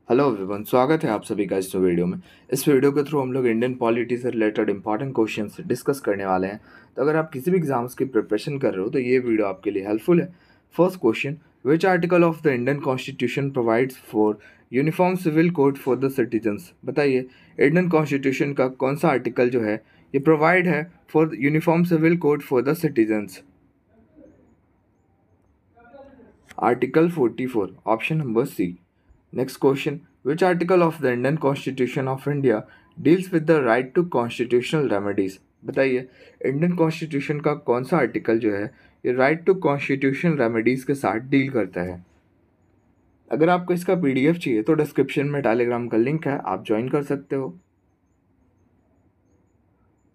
Hello everyone, स्वागत है आप सभी का इस वीडियो में। इस वीडियो के थ्रू हम लोग इंडियन पॉलिटी से रिलेटेड इंपॉर्टेंट क्वेश्चंस डिस्कस करने वाले हैं। तो अगर आप किसी भी एग्जाम्स की प्रिपरेशन कर रहे हो तो ये वीडियो आपके लिए हेल्पफुल है। First question, which article of the Indian constitution provides for uniform civil code for the citizens? बताइए, इंडियन कॉन्स्टिट्यूशन का कौन सा आर्टिकल जो है ये प्रोवाइड है for uniform civil code for the citizens? Article 44, option number C. Next question, which article of the Indian Constitution of India deals with the right to constitutional remedies? बताइए, Indian constitution का कौन सा article जो है ये right to constitutional remedies के साथ deal करता है? अगर आपको इसका पीडीएफ चाहिए तो डिस्क्रिप्शन में टेलीग्राम का लिंक है, आप ज्वाइन कर सकते हो।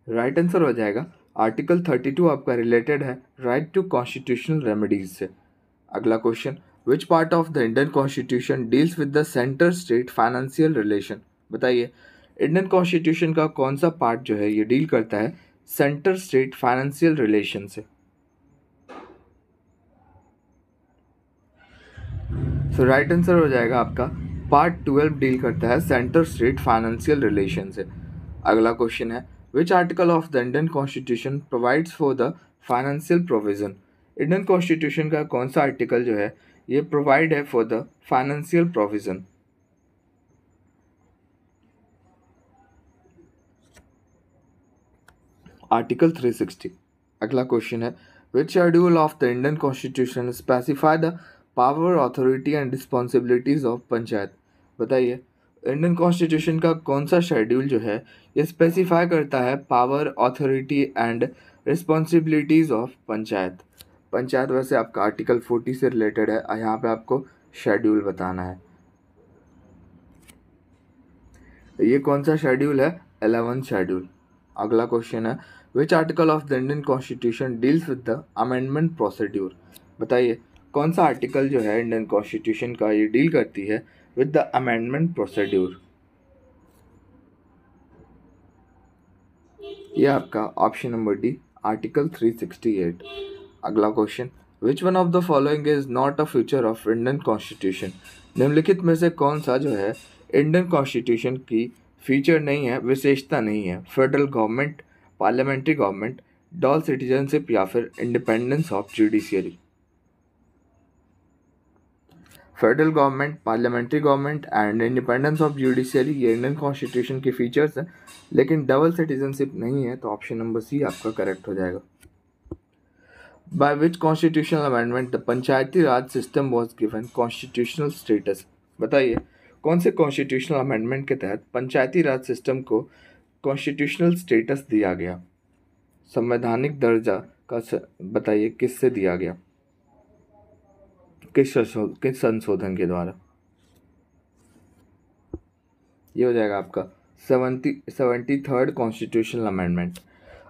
राइट आंसर हो जाएगा आर्टिकल 32 आपका रिलेटेड है राइट टू कॉन्स्टिट्यूशनल रेमेडीज से। अगला question, which part of the Indian constitution deals with the centre state financial relation? बताइए, इंडियन कॉन्स्टिट्यूशन का कौन सा पार्ट जो है ये डील करता है सेंटर स्टेट फाइनेंशियल रिलेशन से? सो राइट आंसर हो जाएगा आपका पार्ट 12 डील करता है सेंटर स्टेट फाइनेंशियल रिलेशन से। अगला क्वेश्चन है, which article of the Indian constitution provides for the financial provision? Indian constitution का कौन सा आर्टिकल जो है ये प्रोवाइड है for the financial provision? Article 360। अगला क्वेश्चन है, which schedule of the Indian constitution specify the power authority and responsibilities of panchayat? बताइए, इंडियन कॉन्स्टिट्यूशन का कौन सा शेड्यूल जो है ये स्पेसिफाई करता है power authority and responsibilities of panchayat? Panchayat वैसे आपका आर्टिकल 40 से रिलेटेड है, यहाँ पे आपको शेड्यूल बताना है। ये कौन सा शेड्यूल है? 11th schedule. अगला क्वेश्चन है, which article of the Indian constitution deals with the amendment procedure? बताइए, कौन सा आर्टिकल जो है इंडियन कॉन्स्टिट्यूशन का ये डील करती है विद द अमेंडमेंट प्रोसीड्यूर? ये आपका ऑप्शन नंबर डी, आर्टिकल 368। अगला question, which one of the following is not a feature of Indian constitution? निम्नलिखित में से कौन सा जो है इंडियन कॉन्स्टिट्यूशन की फीचर नहीं है, विशेषता नहीं है? Federal government, parliamentary government, doll citizenship या फिर independence of judiciary? Federal government, parliamentary government and independence of judiciary ये इंडियन कॉन्स्टिट्यूशन के फीचर्स हैं, लेकिन डबल सिटीजनशिप नहीं है, तो ऑप्शन नंबर सी आपका करेक्ट हो जाएगा। Bye which constitutional amendment the Panchayati raj system was given constitutional status? बताइए, कौन से कॉन्स्टिट्यूशनल अमेंडमेंट के तहत पंचायती राज सिस्टम को कॉन्स्टिट्यूशनल स्टेटस दिया गया? संवैधानिक दर्जा बताइए किससे दिया गया, किस संशोधन के द्वारा? ये हो जाएगा आपका 73rd कॉन्स्टिट्यूशनल अमेंडमेंट।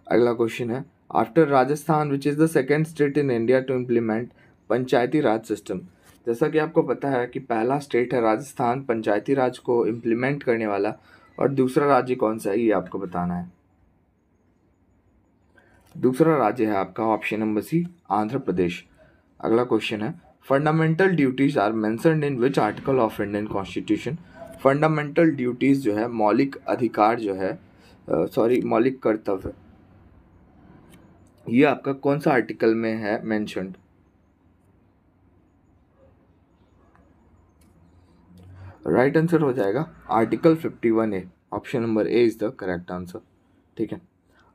अगला क्वेश्चन है, after Rajasthan which is the second state in India to implement panchayati raj system? जैसा कि आपको पता है कि पहला स्टेट है राजस्थान पंचायती राज को इम्प्लीमेंट करने वाला, और दूसरा राज्य कौन सा है ये आपको बताना है। दूसरा राज्य है आपका option number C, Andhra Pradesh. अगला क्वेश्चन है, fundamental duties are mentioned in which article of Indian constitution? Fundamental duties जो है मौलिक अधिकार जो है मौलिक कर्तव्य, ये आपका कौन सा आर्टिकल में है मेंशन्ड? राइट आंसर हो जाएगा article 51A, option number A is the correct answer. ठीक है,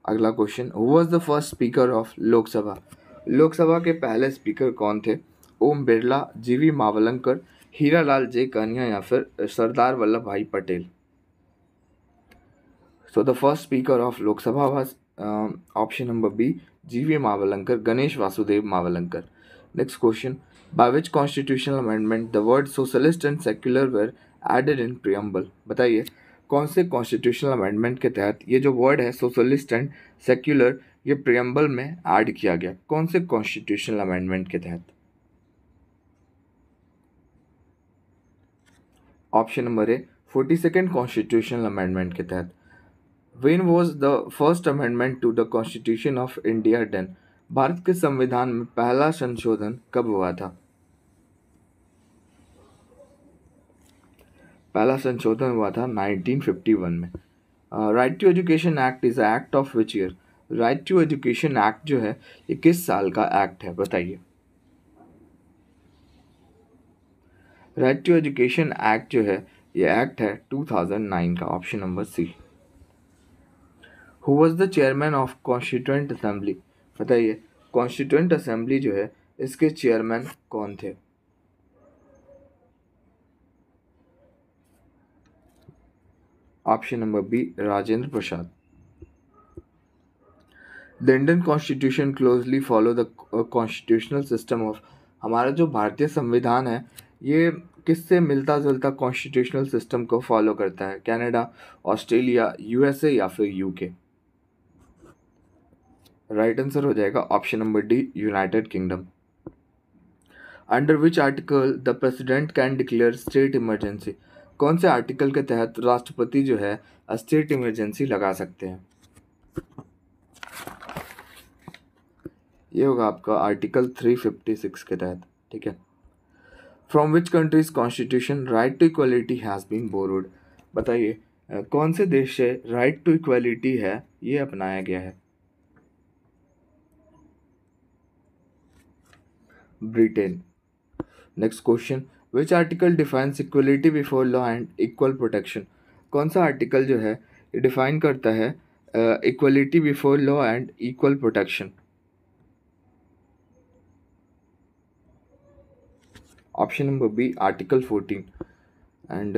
अगला question, who was the first speaker of Lok Sabha? Lok Sabha के पहले स्पीकर कौन थे? ओम बिरला, जीवी मावलंकर, हीरालाल जे कान्या या फिर Sardar Vallabh Bhai Patel? So the first speaker of Lok Sabha was option number B, GV Mavalankar, Ganesh Vasudev Mavalankar. Next question, by which constitutional amendment the word socialist and secular were added in preamble? बताइए, कौन से कॉन्स्टिट्यूशनल अमेंडमेंट के तहत ये जो वर्ड है सोशलिस्ट एंड सेक्युलर ये प्रियम्बल में ऐड किया गया? कौन से कॉन्स्टिट्यूशनल अमेंडमेंट के तहत? Option number A, 42nd constitutional amendment के तहत। When was the first amendment to the Constitution of India done? Bharat के संविधान में पहला संशोधन कब हुआ था? पहला संशोधन हुआ था 1951 में। Right to education act is act of which year? Right to education act जो है ये किस साल का एक्ट है, बताइए। राइट टू एजुकेशन एक्ट जो है ये एक्ट है 2009 का, option number C. Who was the chairman of constituent assembly? बताइए कॉन्स्टिट्यूंट असेंबली जो है इसके चेयरमैन कौन थे? Option number B, Rajendra Prasad. The Indian constitution closely follow the constitutional system of. हमारा जो भारतीय संविधान है ये किससे मिलता जुलता कॉन्स्टिट्यूशनल सिस्टम को फॉलो करता है? कनाडा, ऑस्ट्रेलिया, यूएसए या फिर यूके? राइट आंसर हो जाएगा option number D, United kingdom. Under which article the president can declare state emergency? कौन से आर्टिकल के तहत राष्ट्रपति जो है स्टेट इमरजेंसी लगा सकते हैं? ये होगा आपका आर्टिकल 356 के तहत, ठीक है। From which countries constitution right to equality has been borrowed? बताइए कौन से देश से राइट टू इक्वलिटी है ये अपनाया गया है? Britain. Next question, which article defines equality before law and equal protection? कौन सा आर्टिकल जो है ये डिफाइन करता है equality before law and equal protection? Option number B, article 14। And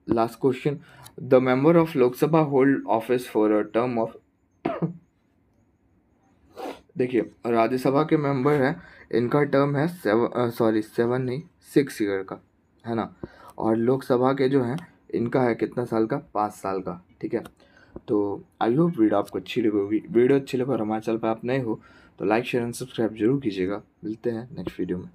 last question, the member of Lok Sabha hold office for a term of. देखिए राज्यसभा के member हैं, इनका टर्म है 7 नहीं 6 ईयर का, है ना। और लोकसभा के जो हैं इनका है कितना साल का? 5 साल का, ठीक है। तो आई होप वीडियो आपको अच्छी लगी होगी। वीडियो अच्छी लगे और हमारे चैनल पर आप नए हो तो लाइक शेयर एंड सब्सक्राइब जरूर कीजिएगा। मिलते हैं नेक्स्ट वीडियो में।